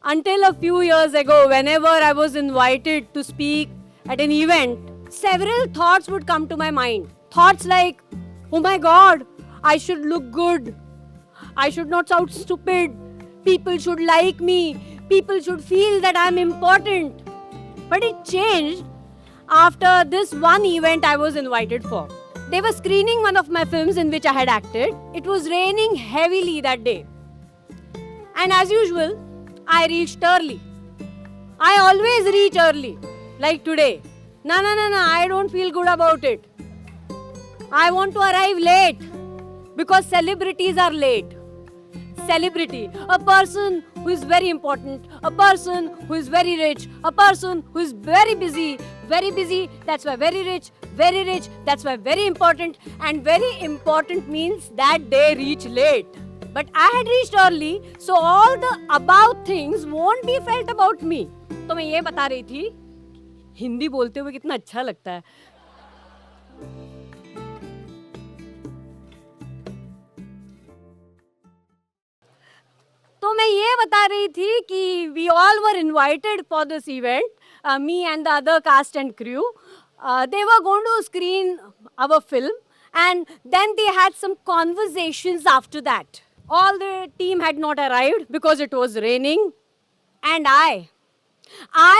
Until a few years ago, whenever I was invited to speak at an event, several thoughts would come to my mind. Thoughts like, oh my god, I should look good. I should not sound stupid. People should like me. People should feel that I'm important. But it changed after this one event I was invited for. They were screening one of my films in which I had acted. It was raining heavily that day. And as usual, I reached early. I always reach early, like today. No, I don't feel good about it. I want to arrive late because celebrities are late. Celebrity, a person who is very important, a person who is very rich, a person who is very busy, that's why very rich, that's why very important, and very important means that they reach late. But I had reached early, so all the above things won't be felt about me. तो मैं ये बता रही थी, हिंदी बोलते हुए कितना अच्छा लगता है. तो मैं ये बता रही थी कि we all were invited for this event, me and the other cast and crew. They were going to screen our film and then they had some conversations after that. All the team had not arrived because it was raining and I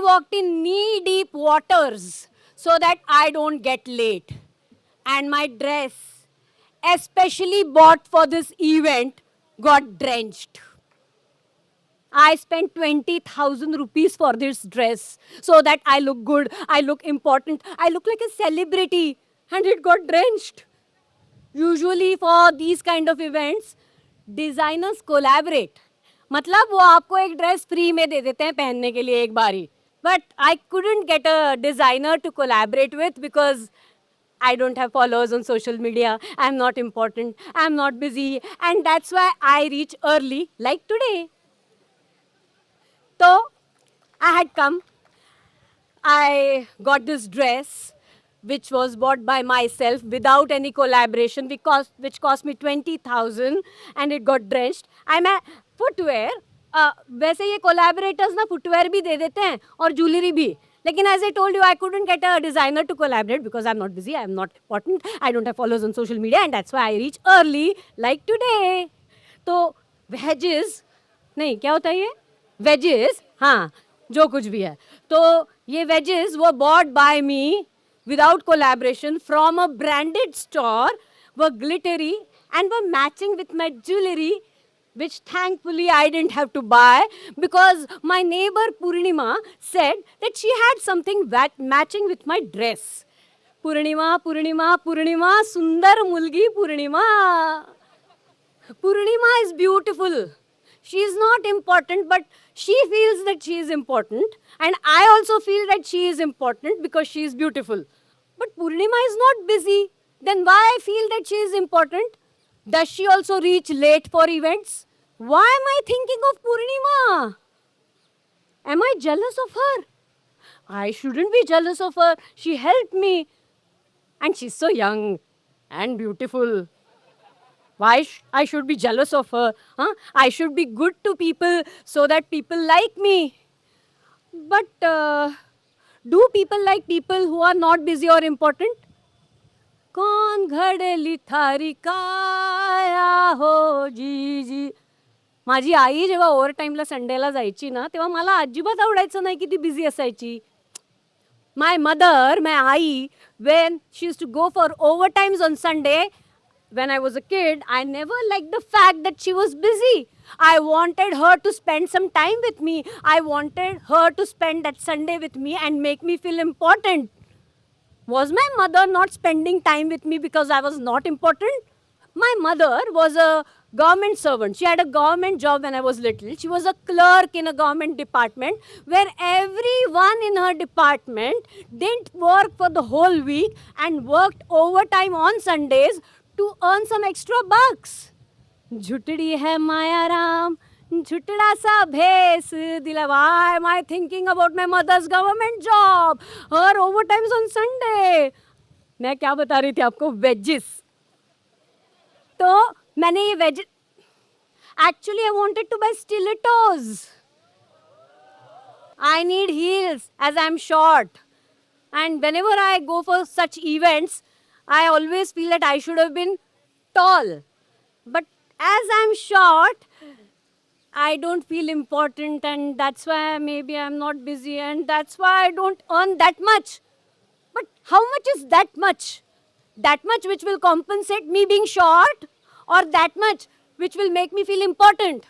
walked in knee-deep waters so that I don't get late. And my dress, especially bought for this event, got drenched. I spent 20,000 rupees for this dress so that I look good, I look important, I look like a celebrity, and it got drenched. Usually for these kind of events, designers collaborate. मतलब वो आपको एक dress free में दे देते हैं पहनने के लिए एक बारी. But I couldn't get a designer to collaborate with because I don't have followers on social media, I'm not important, I'm not busy, and that's why I reach early like today. So, I had come, I got this dress, which was bought by myself without any collaboration, which cost me 20,000 and it got drenched. I'm a footwear. वैसे ये collaborators ना footwear भी दे देते हैं और jewelry भी. लेकिन as I told you, I couldn't get a designer to collaborate because I'm not busy, I'm not important, I don't have followers on social media and that's why I reach early like today. तो wedges, नहीं क्या होता है ये? Wedges, हाँ, जो कुछ भी है. तो ये wedges were bought by me without collaboration from a branded store, were glittery and were matching with my jewelry, which thankfully I didn't have to buy because my neighbor Purnima said that she had something matching with my dress. Purnima, sundar mulgi Purnima. Purnima is beautiful. She is not important, but she feels that she is important. And I also feel that she is important because she is beautiful. But Purnima is not busy. Then why I feel that she is important? Does she also reach late for events? Why am I thinking of Purnima? Am I jealous of her? I shouldn't be jealous of her. She helped me. And she's so young and beautiful. Why I should be jealous of her? Huh? I should be good to people so that people like me. But do people like people who are not busy or important? कौन घडली थारी काया हो जी. माझी आई जेव्हा over टाईमला संडेला जायची ना तेव्हा मला अजिबात आवडायचं नाही की ती बिझी असायची. My mother, my I, when she used to go for overtimes on Sunday, when I was a kid, I never liked the fact that she was busy. I wanted her to spend some time with me. I wanted her to spend that Sunday with me and make me feel important. Was my mother not spending time with me because I was not important? My mother was a government servant. She had a government job when I was little. She was a clerk in a government department where everyone in her department didn't work for the whole week and worked overtime on Sundays to earn some extra bucks. झुटड़ी है माया राम, झुटड़ा सा भेस दिला. Why am I thinking about my mother's government job? Her overtimes on Sunday. मैं क्या बता रही थी आपको? Wedges. तो मैंने ये wedges. Actually, I wanted to buy stilettos. I need heels as I'm short. And whenever I go for such events, I always feel that I should have been tall. But as I'm short, I don't feel important, and that's why maybe I'm not busy, and that's why I don't earn that much. But how much is that much? That much which will compensate me being short, or that much which will make me feel important?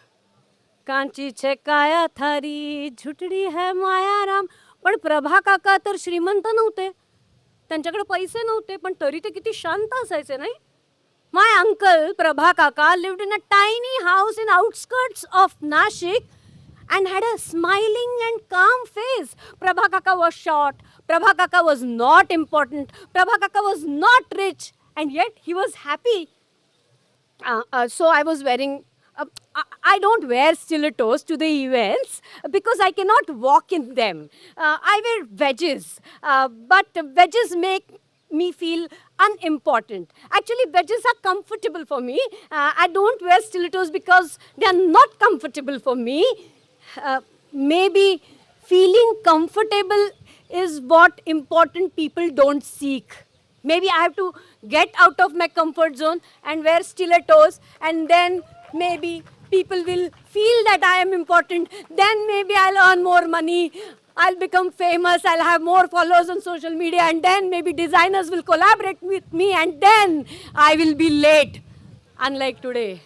Kanchi छे काया थारी झुटडी है मायाराम. पण प्रभा काका तर श्रीमंत नव्हते, त्यांच्याकडे पैसे नव्हते, पण तरी ते किती शांत असायचे नाही. My uncle Prabha Kaka lived in a tiny house in outskirts of Nashik and had a smiling and calm face. Prabha Kaka was short. Prabha Kaka was not important. Prabha Kaka was not rich, and yet he was happy. So I was wearing. I don't wear stilettos to the events because I cannot walk in them. I wear wedges, but wedges make me feel unimportant. Actually, wedges are comfortable for me. I don't wear stilettos because they are not comfortable for me. Maybe feeling comfortable is what important people don't seek. Maybe I have to get out of my comfort zone and wear stilettos, and then maybe people will feel that I am important. Then maybe I'll earn more money. I'll become famous, I'll have more followers on social media, and then maybe designers will collaborate with me, and then I will be late, unlike today.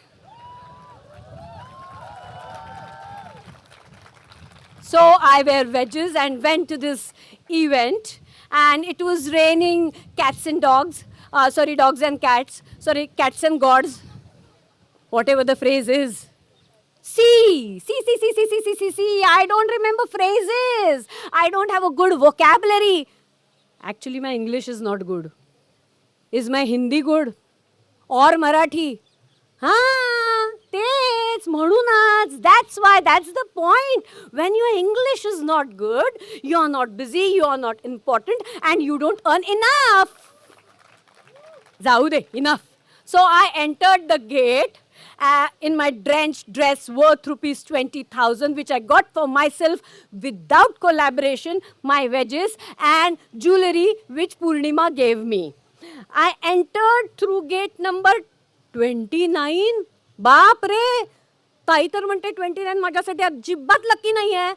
So I wear wedges and went to this event, and it was raining cats and dogs. Dogs and cats. Cats and gods. Whatever the phrase is. See, I don't remember phrases. I don't have a good vocabulary. Actually, my English is not good. Is my Hindi good? Or Marathi? Teच म्हणूनच. That's why, that's the point. When your English is not good, you are not busy, you are not important, and you don't earn enough. जाऊ दे, enough. So I entered the gate in my drenched dress worth rupees 20,000, which I got for myself without collaboration, my wedges and jewelry which Purnima gave me. I entered through gate number 29. बाप रे, ताई तर म्हणते 29 माझ्यासाठी अजिबात lucky नाही आहे.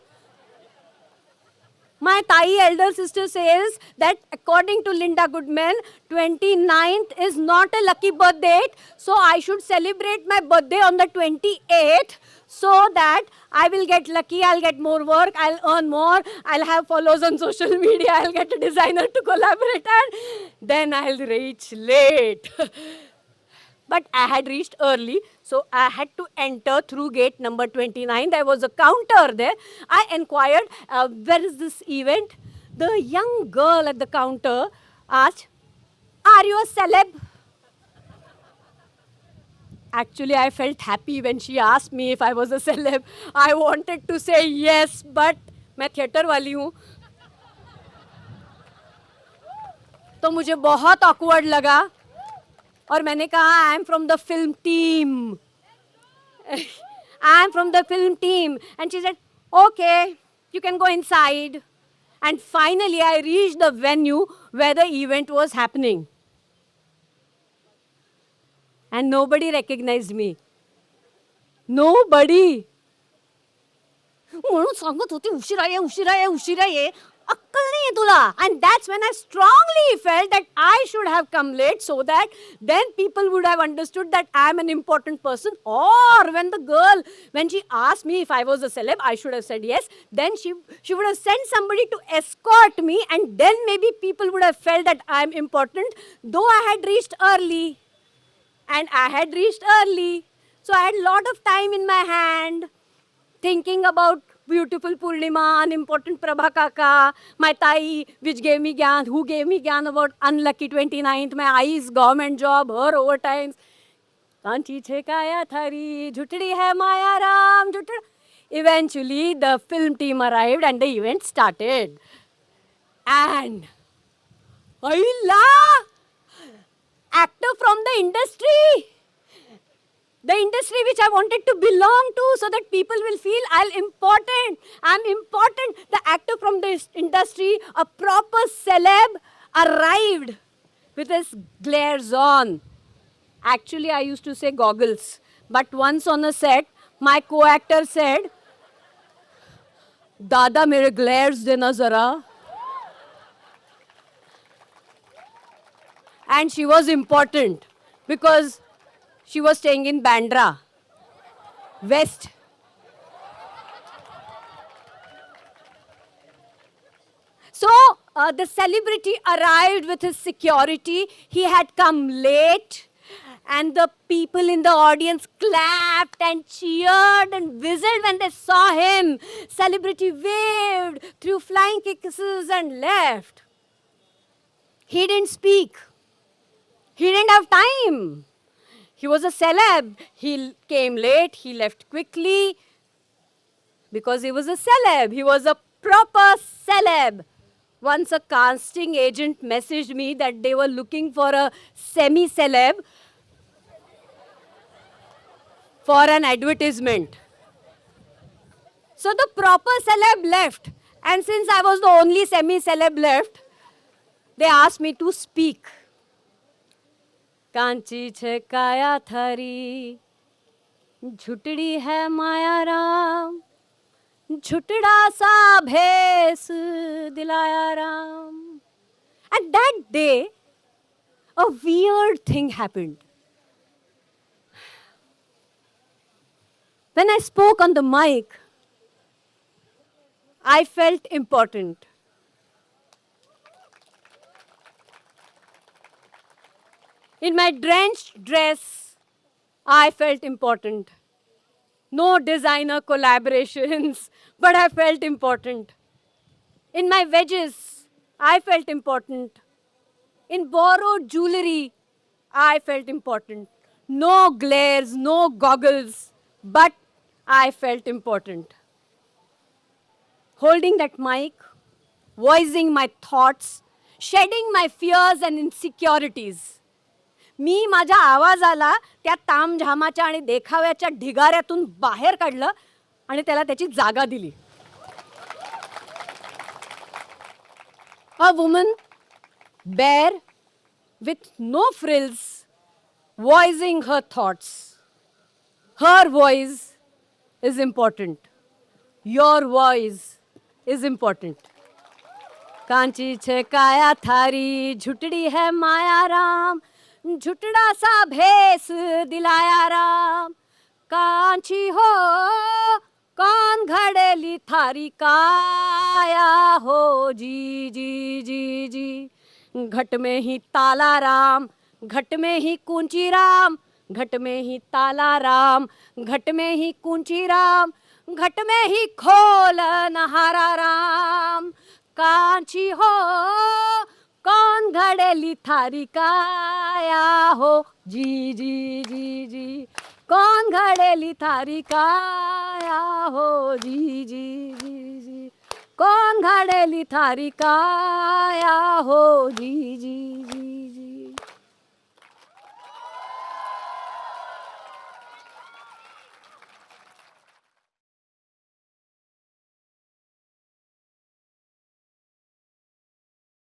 My Thai elder sister says that according to Linda Goodman, 29th is not a lucky birth date. So I should celebrate my birthday on the 28th so that I will get lucky, I'll get more work, I'll earn more, I'll have followers on social media, I'll get a designer to collaborate, and then I'll reach late. But I had reached early, so I had to enter through gate number 29. There was a counter there. I inquired, where is this event? The young girl at the counter asked, are you a celeb? Actually, I felt happy when she asked me if I was a celeb. I wanted to say yes, but मैं theatre वाली हूँ, तो मुझे बहुत awkward लगा. और मैंने कहा, I am from the film team. I am from the film team. And she said, okay, you can go inside. And finally, I reached the venue where the event was happening. And nobody recognized me. Nobody. म्हणून सांगत होती उशिरा ये. अक्कल नाही तुला. And that's when I strongly felt that I should have come late so that then people would have understood that I am an important person. Or when she asked me if I was a celeb, I should have said yes. Then she would have sent somebody to escort me, and then maybe people would have felt that I am important, though I had reached early. And I had reached early. So I had a lot of time in my hand thinking about beautiful Purnima, unimportant Prabha Kaka, my Thai, which gave me gyan, who gave me gyan about unlucky 29th, my Ai's government job, her overtimes. Kanchi che kaya thari, jhutdi hai Maya Ram, jhutdi. Eventually, the film team arrived and the event started. And Ayla, actor from the industry. The industry which I wanted to belong to so that people will feel I'm important. The from the industry, a proper celeb arrived with his glares on. Actually, I used to say goggles. But once on a set, my co-actor said, Dada, mere glares dena zara. And she was important because she was staying in Bandra, West. So the celebrity arrived with his security. He had come late, and the people in the audience clapped and cheered and whistled when they saw him. Celebrity waved, threw flying kisses and left. He didn't speak. He didn't have time. He was a celeb. He came late. He left quickly because he was a celeb. He was a proper celeb. Once a casting agent messaged me that they were looking for a semi-celeb for an advertisement. So the proper celeb left. And since I was the only semi-celeb left, they asked me to speak. Kanchi छे काया थारी, झुटड़ी है माया राम, झुटड़ा सा भेस दिलाया Ram. And that day, a weird thing happened. When I spoke on the mic, I felt important. In my drenched dress, I felt important. No designer collaborations, but I felt important. In my wedges, I felt important. In borrowed jewelry, I felt important. No glares, no goggles, but I felt important. Holding that mic, voicing my thoughts, shedding my fears and insecurities. मी माझ्या आवाजाला त्या तामझामाच्या आणि देखाव्याच्या ढिगाऱ्यातून बाहेर काढलं आणि त्याला त्याची जागा दिली. A woman bare with no frills, voicing her thoughts. Her voice is important. Your voice is important. Kanchi छे काया थारी, झुटड़ी है माया राम, झुटड़ा सा भेस दिलाया राम. कांची हो कौन घड़ेली थारी काया हो, जी जी जी जी. घट में ही ताला राम, घट में ही कुंची राम, घट में ही ताला राम, घट में ही कुंची राम, घट में ही खोल नहारा राम. कांची हो कौन घड़ेली थारी काया हो, जी जी जी जी. कौन घड़ेली थारी काया हो, जी जी जी जी. कौन घड़ेली थारी काया हो, जी जी.